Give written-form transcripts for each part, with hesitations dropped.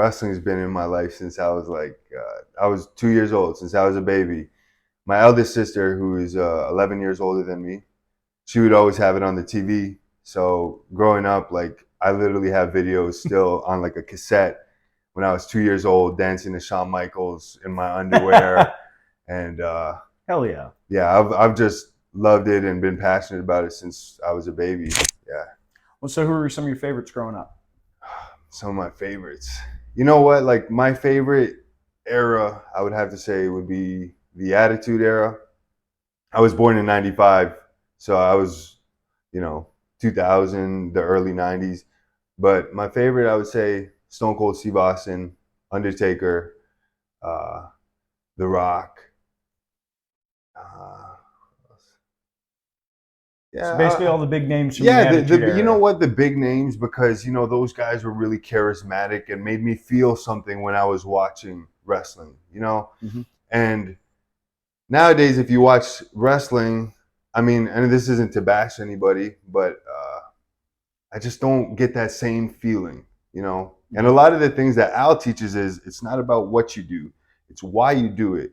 wrestling's been in my life since I was I was 2 years old, since I was a baby. My eldest sister, who is 11 years older than me, she would always have it on the TV. So growing up, like I literally have videos still on like a cassette when I was 2 years old, dancing to Shawn Michaels in my underwear, and Hell yeah. yeah, I've just loved it and been passionate about it since I was a baby. Yeah, Well, so who are some of your favorites growing up? some of my favorites. You know what? Like my favorite era, I would have to say, would be the Attitude Era. I was born in '95, so I was, you know, 2000, the early '90s. But my favorite, I would say, Stone Cold Steve Austin, Undertaker, uh, The Rock. Uh, So yeah, basically all the big names from the yeah. Attitude You know Era. what? The big names, because you know those guys were really charismatic and made me feel something when I was watching wrestling. You know, Hmm. and nowadays, if you watch wrestling, I mean, and this isn't to bash anybody, but I just don't get that same feeling, you know. And a lot of the things that Al teaches is it's not about what you do, it's why you do it.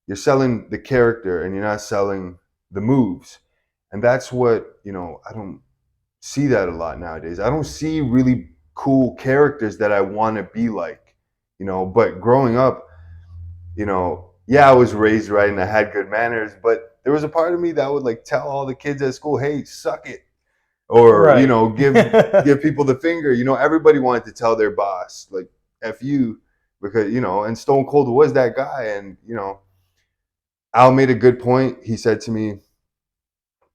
You're selling the character and you're not selling the moves. And that's what, you know, I don't see that a lot nowadays. I don't see really cool characters that I want to be like, you know. But growing up, you know, yeah, I was raised right and I had good manners, but there was a part of me that would like tell all the kids at school, hey, suck it, or you Right. know, give people the finger. You know, everybody wanted to tell their boss like "f you," because you know, and Stone Cold was that guy. And you know, Al made a good point. He said to me,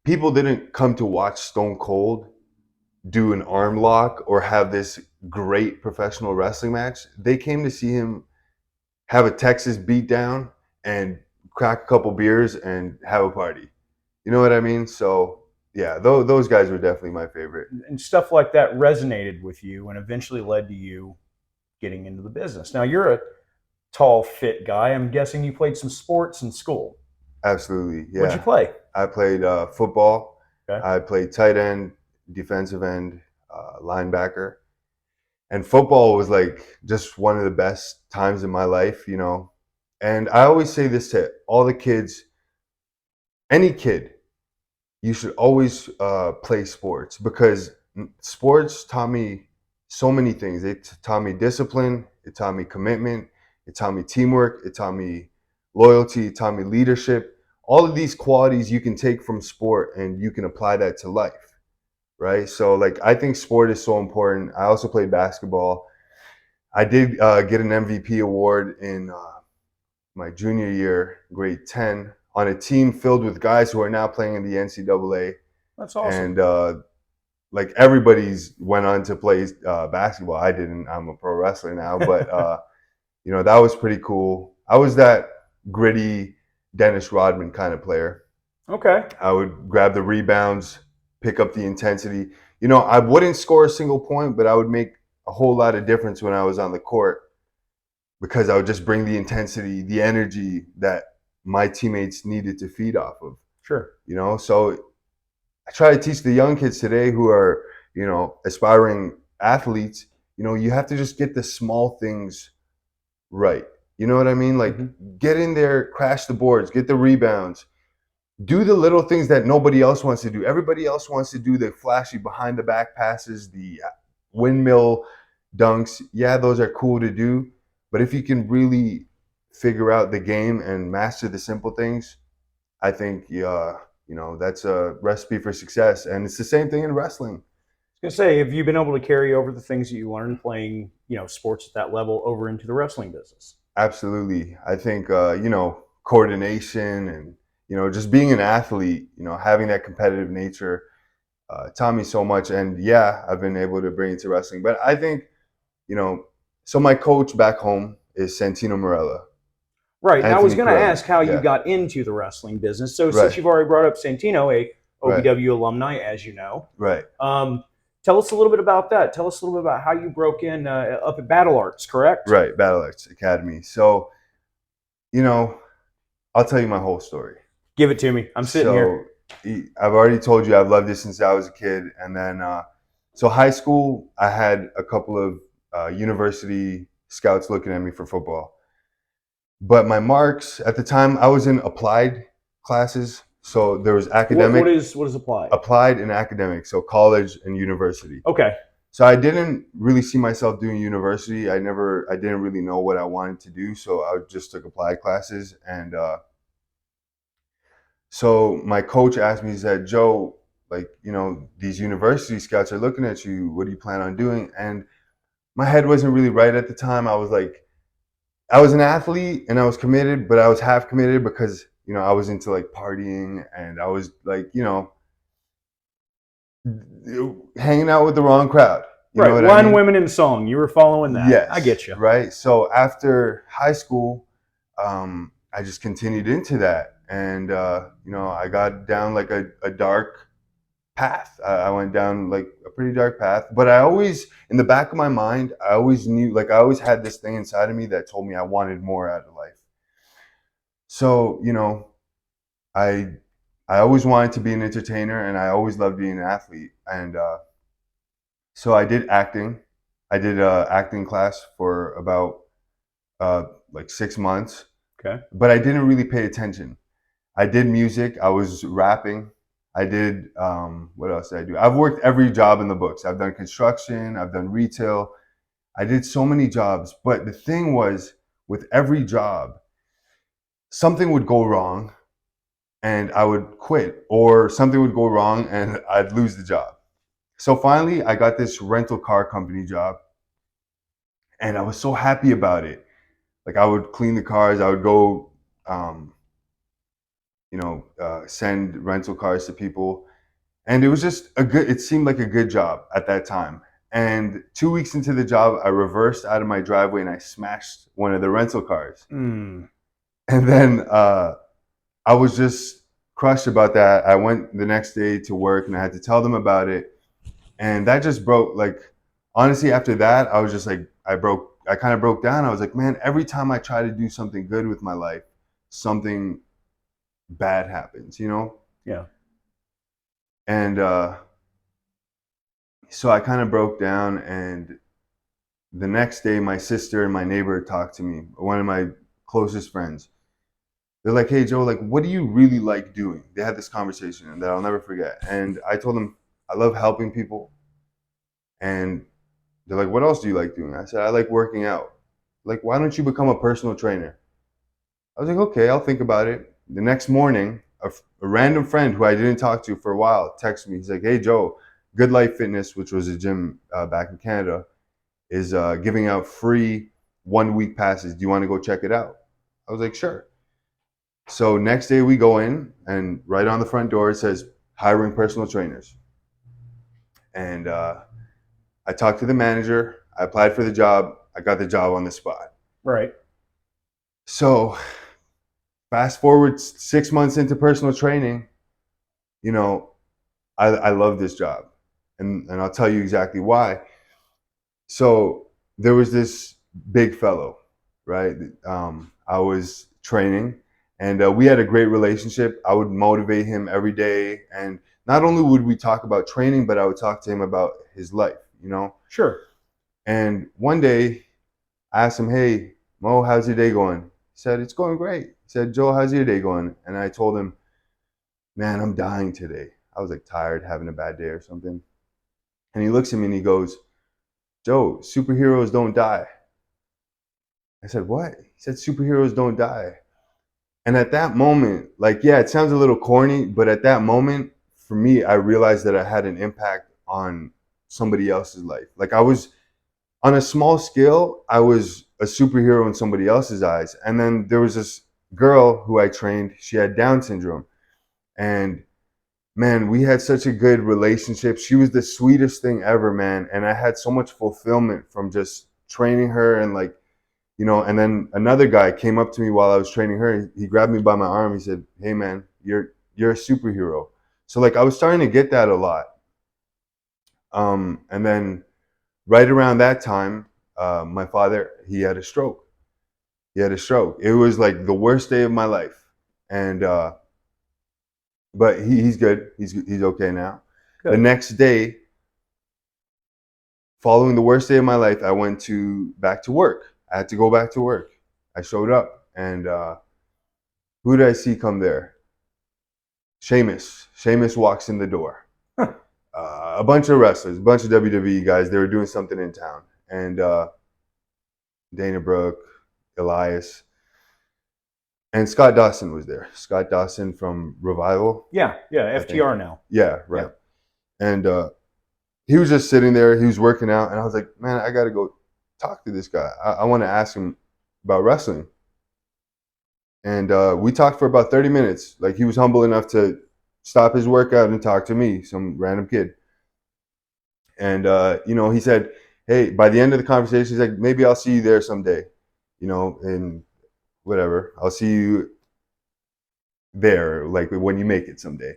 people didn't come to watch Stone Cold do an arm lock or have this great professional wrestling match. They came to see him have a Texas beatdown and crack a couple beers and have a party. You know what I mean? So yeah, those guys were definitely my favorite. And stuff like that resonated with you and eventually led to you getting into the business. Now you're a tall, fit guy. I'm guessing you played some sports in school. Absolutely, What'd you yeah. play? I played football. Okay. I played tight end, defensive end, linebacker, and football was like just one of the best times in my life, you know. And I always say this to all the kids, any kid, you should always play sports, because sports taught me so many things. It taught me discipline, it taught me commitment, it taught me teamwork, it taught me loyalty, it taught me leadership. All of these qualities you can take from sport and you can apply that to life, right? So, like, I think sport is so important. I also played basketball. I did get an MVP award in my junior year, grade 10, on a team filled with guys who are now playing in the NCAA. That's awesome. And like everybody's went on to play basketball. I didn't. I'm a pro wrestler now, but you know, that was pretty cool. I was that gritty Dennis Rodman kind of player. Okay. I would grab the rebounds, pick up the intensity. You know, I wouldn't score a single point, but I would make a whole lot of difference when I was on the court, because I would just bring the intensity, the energy that my teammates needed to feed off of. Sure. You know, so I try to teach the young kids today who are, you know, aspiring athletes, you know, you have to just get the small things right. You know what I mean? Like, Hmm. get in there, crash the boards, get the rebounds, do the little things that nobody else wants to do. Everybody else wants to do the flashy behind the back passes, the windmill dunks. Yeah, those are cool to do. But if you can really figure out the game and master the simple things, I think you know, that's a recipe for success. And it's the same thing in wrestling. I was gonna say, have you been able to carry over the things that you learned playing, sports at that level over into the wrestling business? Absolutely. I think you know, coordination and you know, just being an athlete, you know, having that competitive nature taught me so much. And yeah, I've been able to bring it to wrestling. But I think, you know, so my coach back home is Santino Marella, Right. And I was Anthony going to Corelli. ask how you Yeah. got into the wrestling business. So since Right. you've already brought up Santino, a Right. OVW alumni, as you know, Right. tell us a little bit about that. Tell us a little bit about how you broke in up at Battle Arts, correct? Right. Battle Arts Academy. So, you know, I'll tell you my whole story. Give it to me. I'm sitting So here. I've already told you I've loved it since I was a kid. And then, so high school, I had a couple of university scouts looking at me for football. But my marks at the time, I was in applied classes. So there was What academic, is applied? applied and academic. So college and university. Okay. So I didn't really see myself doing university. I didn't really know what I wanted to do. So I just took applied classes. And so my coach asked me, he said, Joe, like, these university scouts are looking at you. What do you plan on doing? And my head wasn't really right at the time. I was like, I was an athlete and I was committed, but I was half committed because, I was into like partying and I was like, hanging out with the wrong crowd. You know Right. what I Wine, mean? women, and song. You were following that. I Yes. get you. Right. So after high school, I just continued into that. And, I got down like a dark path. I went down like a pretty dark path, but I always, in the back of my mind, I always knew, like, I always had this thing inside of me that told me I wanted more out of life. So, I I always wanted to be an entertainer, and I always loved being an athlete. And so I did acting. I did acting class for about like 6 months, Okay. but I didn't really pay attention. I did music. I was rapping. I did what else did I do? I've worked every job in the books. I've done construction. I've done retail. I did so many jobs. But the thing was, with every job, something would go wrong and I would quit, or something would go wrong and I'd lose the job. So finally, I got this rental car company job, and I was so happy about it. Like, I would clean the cars, I would go, um, send rental cars to people, and it was just a good. It seemed like a good job at that time. And 2 weeks into the job, I reversed out of my driveway and I smashed one of the rental cars. Mm. And then I was just crushed about that. I went the next day to work and I had to tell them about it. And that just broke, like, honestly, after that, I was just like, I kind of broke down. I was like, man, every time I try to do something good with my life, something bad happens. Yeah. And so I kind of broke down. And the next day, my sister and my neighbor talked to me, one of my closest friends. They're like, hey, Joe, like, what do you really like doing? They had this conversation and that I'll never forget. And I told them, I love helping people. And they're like, what else do you like doing? I said, I like working out. Like, why don't you become a personal trainer? I was like, okay, I'll think about it. The next morning, a random friend who I didn't talk to for a while texted me. He's like, hey, Joe, Good Life Fitness, which was a gym back in Canada, is giving out free 1 week passes. Do you want to go check it out? I was like, sure. So next day we go in, and right on the front door it says hiring personal trainers. And I talked to the manager. I applied for the job. I got the job on the spot. Right. So fast forward 6 months into personal training, you know, I love this job. And I'll tell you exactly why. So there was this big fellow, right? I was training, and we had a great relationship. I would motivate him every day. And not only would we talk about training, but I would talk to him about his life. Sure. And one day I asked him, hey, Mo, how's your day going? He said, it's going great. He said, Joe, how's your day going? And I told him, man, I'm dying today. I was like tired, having a bad day or something. And he looks at me and he goes, Joe, superheroes don't die. I said, what? He said, superheroes don't die. And at that moment, like, yeah, it sounds a little corny, but at that moment, for me, I realized that I had an impact on somebody else's life. Like, I was, on a small scale, I was a superhero in somebody else's eyes. And then there was this girl who I trained. She had Down syndrome. And man, we had such a good relationship. She was the sweetest thing ever, man. And I had so much fulfillment from just training her. And like, and then another guy came up to me while I was training her. He grabbed me by my arm. He said, hey man, you're a superhero. So like, I was starting to get that a lot. And then right around that time, my father, he had a stroke. It was like the worst day of my life. And but he's good. He's okay now. Good. The next day, following the worst day of my life, I went back to work I had to go back to work. I showed up, and who did I see come there? Sheamus. Sheamus walks in the door. A bunch of wrestlers, a bunch of WWE guys. They were doing something in town, and Dana Brooke, Elias, and Scott Dawson was there. Scott Dawson from Revival. Yeah, FTR now. Yeah, right. Yeah. And he was just sitting there. He was working out, and I was like, man, I got to go talk to this guy. I want to ask him about wrestling. And we talked for about 30 minutes. Like, he was humble enough to stop his workout and talk to me, some random kid. And, he said, hey, by the end of the conversation, he's like, maybe I'll see you there someday, and whatever. I'll see you there, like when you make it someday.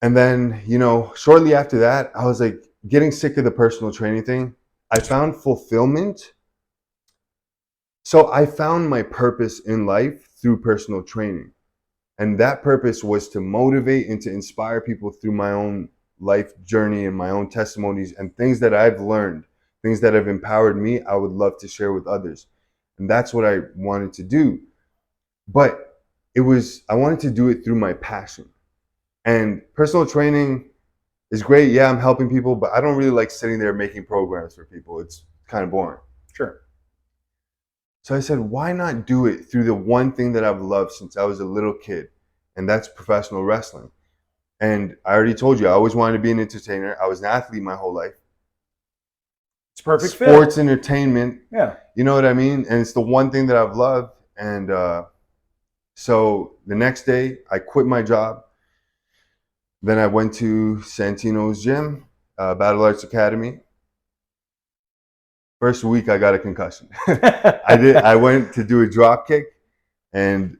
And then, shortly after that, I was like getting sick of the personal training thing. I found fulfillment. So I found my purpose in life through personal training. And that purpose was to motivate and to inspire people through my own life journey and my own testimonies and things that I've learned, things that have empowered me, I would love to share with others. And that's what I wanted to do. But I wanted to do it through my passion. And personal training is great. Yeah, I'm helping people, but I don't really like sitting there making programs for people. It's kind of boring. Sure. So I said, why not do it through the one thing that I've loved since I was a little kid, and that's professional wrestling. And I already told you, I always wanted to be an entertainer. I was an athlete my whole life. It's perfect Sports fit. entertainment. Yeah. You know what I mean? And it's the one thing that I've loved. And so the next day, I quit my job. Then I went to Santino's gym, Battle Arts Academy. First week, I got a concussion. I went to do a drop kick, and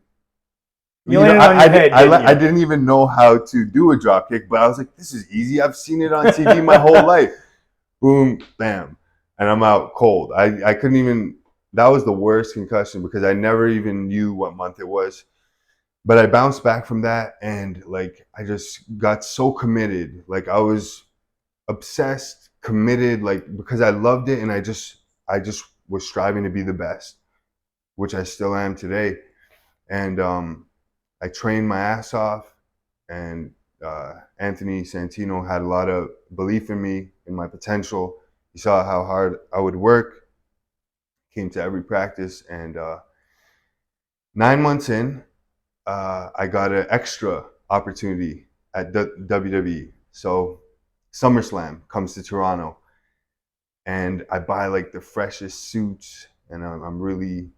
you landed on your head. I didn't even know how to do a drop kick, but I was like, this is easy. I've seen it on TV my whole life. Boom, bam, and I'm out cold. I couldn't even. That was the worst concussion because I never even knew what month it was. But I bounced back from that, and like I just got so committed. Like I was obsessed, committed, like because I loved it, and I just was striving to be the best, which I still am today. And I trained my ass off, and Anthony Santino had a lot of belief in me, in my potential. He saw how hard I would work, came to every practice, and 9 months in, I got an extra opportunity at WWE. So SummerSlam comes to Toronto, and I buy like the freshest suits, and I'm really,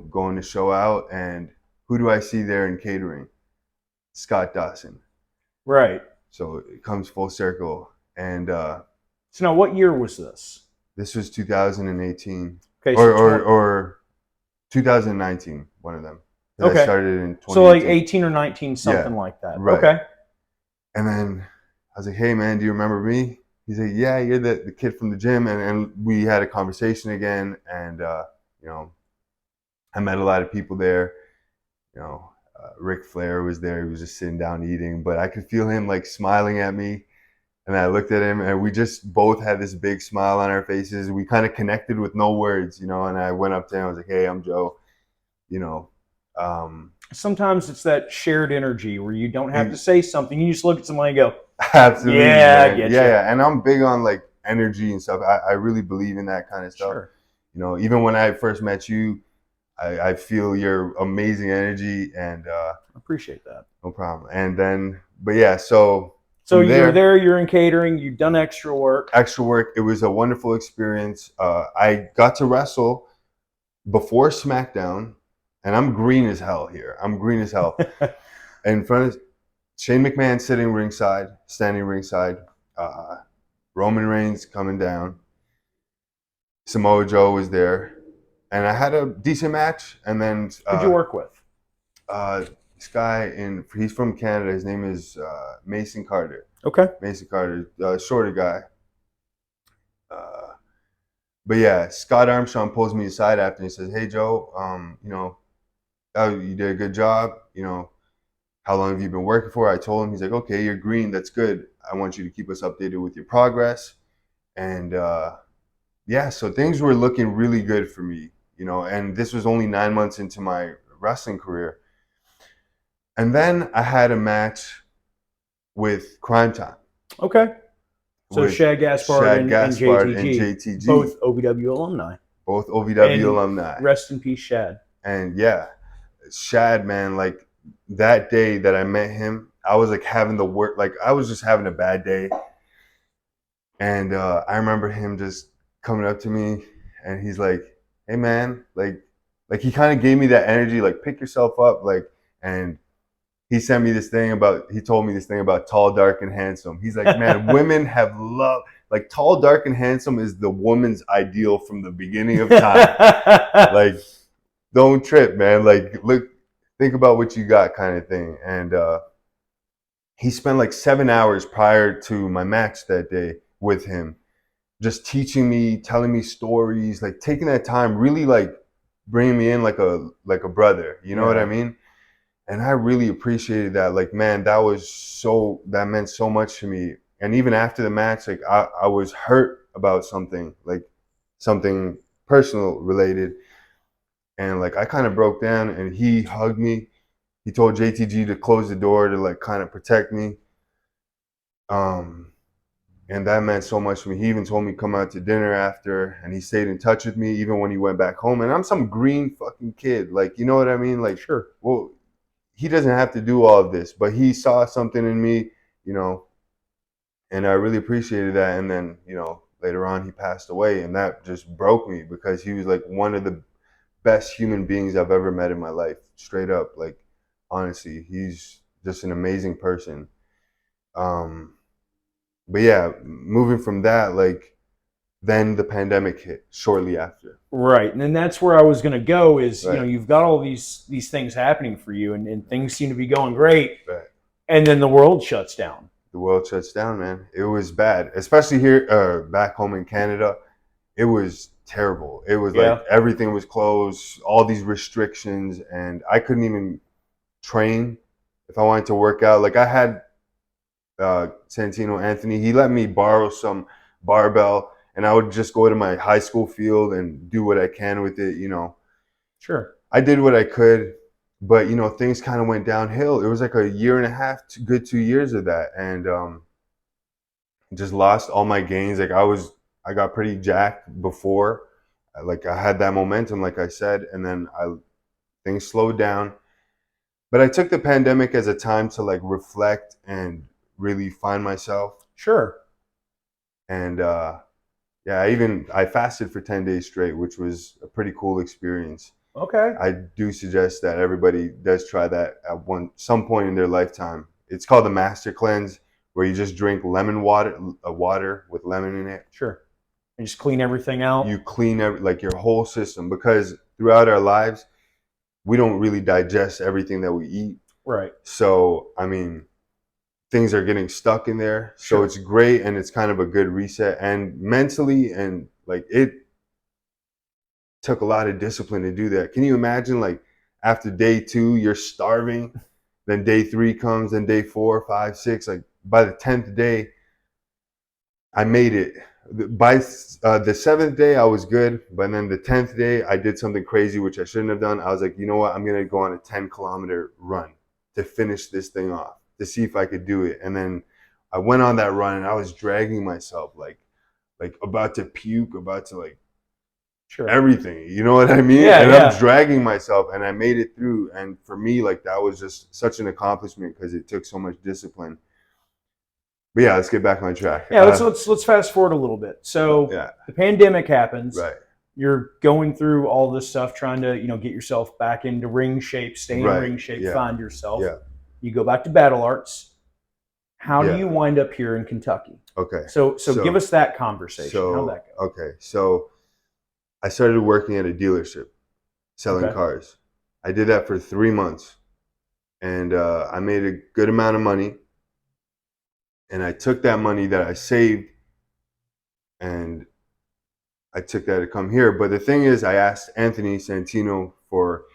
going to show out. And who do I see there in catering? Scott Dawson. Right. So it comes full circle. And so now, what year was this? This was 2018, okay, or 2019, one of them. Okay. I started in 2018. So like 18 or 19, something like that. Right. Okay. And then I was like, hey, man, do you remember me? He's like, yeah, you're the kid from the gym. And we had a conversation again. And, I met a lot of people there. Ric Flair was there. He was just sitting down eating. But I could feel him like smiling at me. And I looked at him, and we just both had this big smile on our faces. We kind of connected with no words, and I went up to him. I was like, hey, I'm Joe. Sometimes it's that shared energy where you don't have to say something. You just look at someone and go, absolutely. Yeah, I get you. Yeah. And I'm big on like energy and stuff. I really believe in that kind of stuff. Sure. Even when I first met you, I feel your amazing energy, and I appreciate that. No problem. And then, but yeah, so you were there, you're in catering, you've done extra work. It was a wonderful experience. I got to wrestle before SmackDown, and I'm green as hell here. I'm green as hell. In front of Shane McMahon standing ringside, Roman Reigns coming down, Samoa Joe was there, and I had a decent match. And then who'd you work with? This guy he's from Canada. His name is Mason Carter. Okay. Mason Carter, shorter guy. But yeah, Scott Armstrong pulls me aside after and he says, hey, Joe, you did a good job. How long have you been working for? I told him. He's like, okay, you're green. That's good. I want you to keep us updated with your progress. And yeah, so things were looking really good for me, and this was only 9 months into my wrestling career. And then I had a match with Crime Time, Okay. So with Shad Gaspard Shad and Gaspard and JTG, JTG, both OVW alumni. both OVW And alumni. rest in peace, Shad. And yeah, Shad, man, like that day that I met him, I was like having the work, like I was just having a bad day. And I remember him just coming up to me and he's like, "Hey man," like he kind of gave me that energy, like pick yourself up, like, and he told me this thing about tall, dark, and handsome. He's like, "Man, women have love, like tall, dark, and handsome is the woman's ideal from the beginning of time. Like, don't trip, man. Like, look, think about what you got," kind of thing. And he spent like 7 hours prior to my match that day with him, just teaching me, telling me stories, like taking that time, really like bringing me in like a brother. You know what I Yeah. mean? And I really appreciated that. Like, man, that meant so much to me. And even after the match, like I was hurt about something, like something personal related. And like I kind of broke down and he hugged me. He told JTG to close the door to like kind of protect me. Um, and that meant so much to me. He even told me to come out to dinner after, and he stayed in touch with me even when he went back home. And I'm some green fucking kid, like, you know what I mean? Like, Sure. well, he doesn't have to do all of this, but he saw something in me, you know, and I really appreciated that. And then, later on he passed away, and that just broke me because he was like one of the best human beings I've ever met in my life. Straight up, like, honestly, he's just an amazing person. Um, but yeah, moving from that, like, then the pandemic hit shortly after. Right. And then that's where I was going to go is, Right, you've got all these things happening for you and things seem to be going great. right. And then the world shuts down. The world shuts down, man. It was bad, especially here, back home in Canada. It was terrible. It was like Yeah. everything was closed, all these restrictions, and I couldn't even train if I wanted to work out. Like I had Santino Anthony, he let me borrow some barbell, and I would just go to my high school field and do what I can with it. Sure. I did what I could, but things kind of went downhill. It was like a year and a half, good 2 years of that, and just lost all my gains. Like I got pretty jacked before, like I had that momentum, like I said, and then things slowed down. But I took the pandemic as a time to like reflect and really find myself. Sure. And yeah, I fasted for 10 days straight, which was a pretty cool experience. Okay. I do suggest that everybody does try that at some point in their lifetime. It's called the Master Cleanse, where you just drink lemon water, water with lemon in it. Sure. And just clean everything out. You clean like your whole system, because throughout our lives we don't really digest everything that we eat. Right. So I mean, things are getting stuck in there. So Sure. it's great, and it's kind of a good reset, and mentally, and like it took a lot of discipline to do that. Can you imagine, like, after day 2 you're starving, then day 3 comes, then day 4, 5, 6, like by the 10th day I made it. By the 7th day I was good, but then the 10th day I did something crazy which I shouldn't have done. I was like, you know what, I'm gonna go on a 10-kilometer run to finish this thing off, to see if I could do it. And then I went on that run, and I was dragging myself, like about to puke, about to like Sure. everything, you know what I mean? Yeah. And I'm Yeah. dragging myself, and I made it through. And for me, like, that was just such an accomplishment because it took so much discipline. But yeah, let's get back on track. Yeah. Let's fast forward a little bit. So Yeah, the pandemic happens. right, You're going through all this stuff, trying to get yourself back into ring shape, stay in right, ring shape, yeah, find yourself. yeah, You go back to battle arts. How do yeah. you wind up here in Kentucky? Okay, So give us that conversation. How'd that go? okay, so I started working at a dealership selling Okay. cars. I did that for 3 months, and I made a good amount of money. And I took that money that I saved, and I took that to come here. But the thing is, I asked Anthony Santino for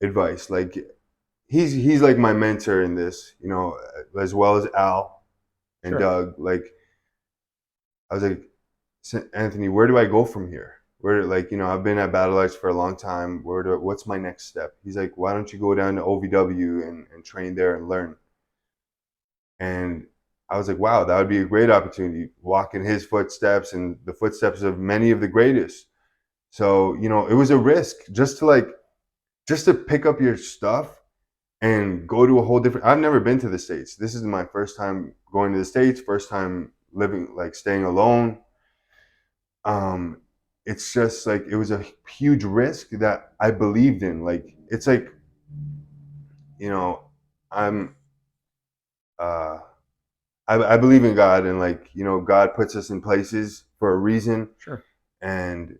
advice. Like, he's like my mentor in this, as well as Al and Sure. Doug. Like, I was like, Anthony, where do I go from here? Where, like, I've been at Battle Arts for a long time. What's my next step? He's like, why don't you go down to OVW and train there and learn? And I was like, wow, that would be a great opportunity. Walk in his footsteps and the footsteps of many of the greatest. So, it was a risk just to pick up your stuff and go to a whole different. I've never been to the States. This is my first time going to the States, first time living, like, staying alone. Um, it's just like it was a huge risk that I believed in. Like, it's like, you know, I'm uh I believe in God, and, like, God puts us in places for a reason. Sure. And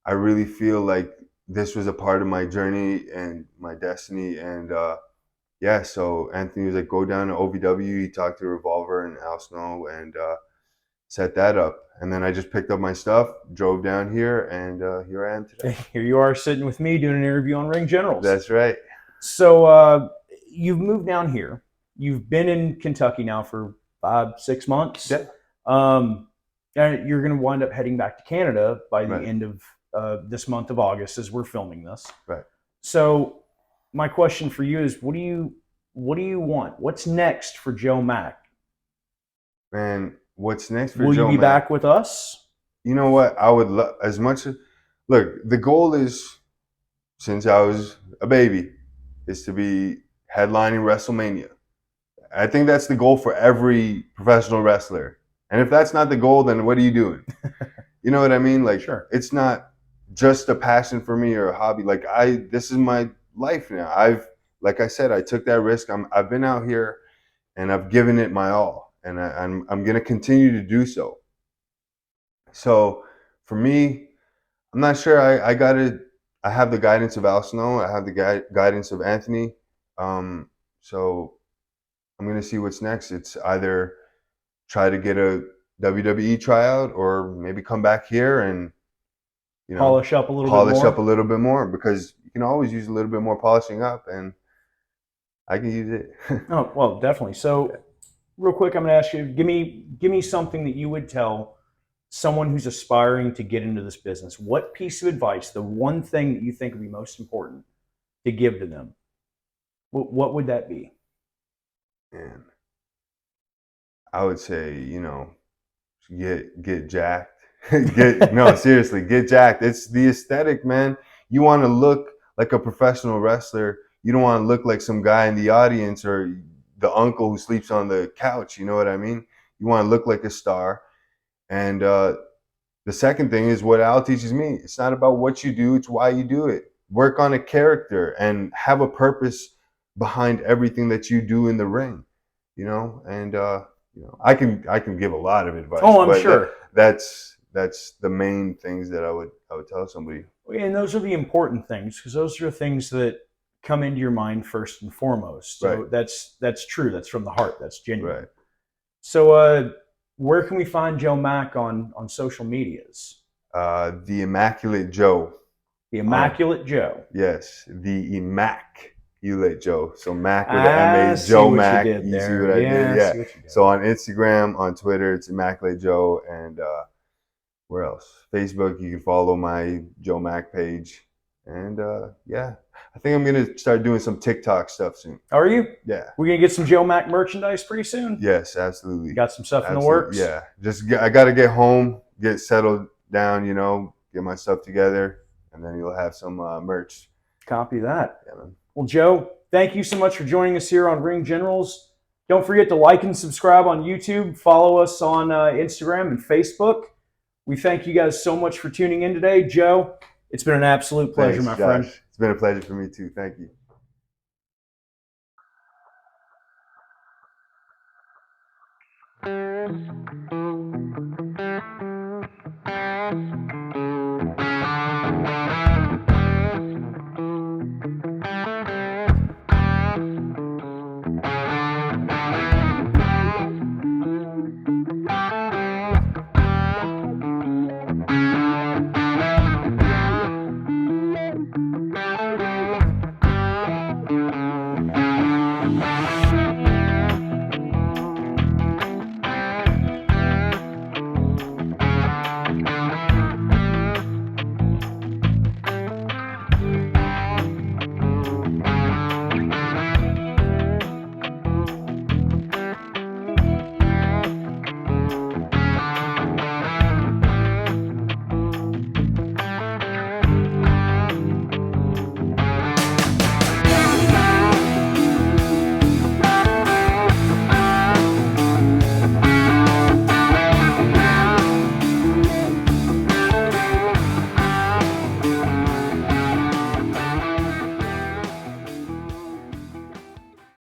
I really feel like this was a part of my journey and my destiny. And yeah, so Anthony was like, go down to OVW. He talked to Revolver and Al Snow, and set that up. And then I just picked up my stuff, drove down here, and here I am today. Here you are sitting with me doing an interview on Ring Generals. That's right. So you've moved down here. You've been in Kentucky now for 5-6 months. Yeah. And you're going to wind up heading back to Canada by the Right. end of this month of August, as we're filming this. Right. So my question for you is, what do you want? What's next for Joe Mack? Man, what's next for Will Joe you be Mack? back with us? You know what? I would love, as much as, look, the goal is, since I was a baby, is to be headlining WrestleMania. I think that's the goal for every professional wrestler. And if that's not the goal, then what are you doing? You know what I mean? Like, Sure. It's not just a passion for me or a hobby. Like, this is my life now. Like I said, I took that risk. I've been out here and I've given it my all, and I'm going to continue to do so. So for me, I'm not sure. I have the guidance of Al Snow. I have the guidance of Anthony. So I'm going to see what's next. It's either try to get a WWE tryout, or maybe come back here and, Polish up a little bit more, because you can always use a little bit more polishing up, and I can use it. Oh, well, definitely. So real quick, I'm going to ask you, give me something that you would tell someone who's aspiring to get into this business. What piece of advice, the one thing that you think would be most important to give to them, what would that be? And I would say, get jacked. No, seriously, get jacked. It's the aesthetic, man. You want to look like a professional wrestler. You don't want to look like some guy in the audience or the uncle who sleeps on the couch. You know what I mean? You want to look like a star. And the second thing is what Al teaches me. It's not about what you do, it's why you do it. Work on a character and have a purpose behind everything that you do in the ring. And I can give a lot of advice. Oh, I'm sure. That's the main things that I would tell somebody. And those are the important things, because those are the things that come into your mind first and foremost. So Right. that's true. That's from the heart. That's genuine. Right. So where can we find Joe Mack on social medias? The Immaculate Joe. The Immaculate Joe. Yes, the Immaculate Joe. So Mac with an M-A, Joe Mack. You see what I did? Yeah. So on Instagram, on Twitter, it's Immaculate Joe, and where else? Facebook, you can follow my Joe Mack page, and yeah, I think I'm gonna start doing some TikTok stuff soon. Are you? Yeah. We're gonna get some Joe Mack merchandise pretty soon. Yes, absolutely. Got some stuff in the works. Yeah, I got to get home, get settled down, get my stuff together, and then you'll have some merch. Copy that. Yeah, man. Well, Joe, thank you so much for joining us here on Ring Generals. Don't forget to like and subscribe on YouTube. Follow us on Instagram and Facebook. We thank you guys so much for tuning in today. Joe, it's been an absolute pleasure, Thanks, my Josh. friend. It's been a pleasure for me too. Thank you.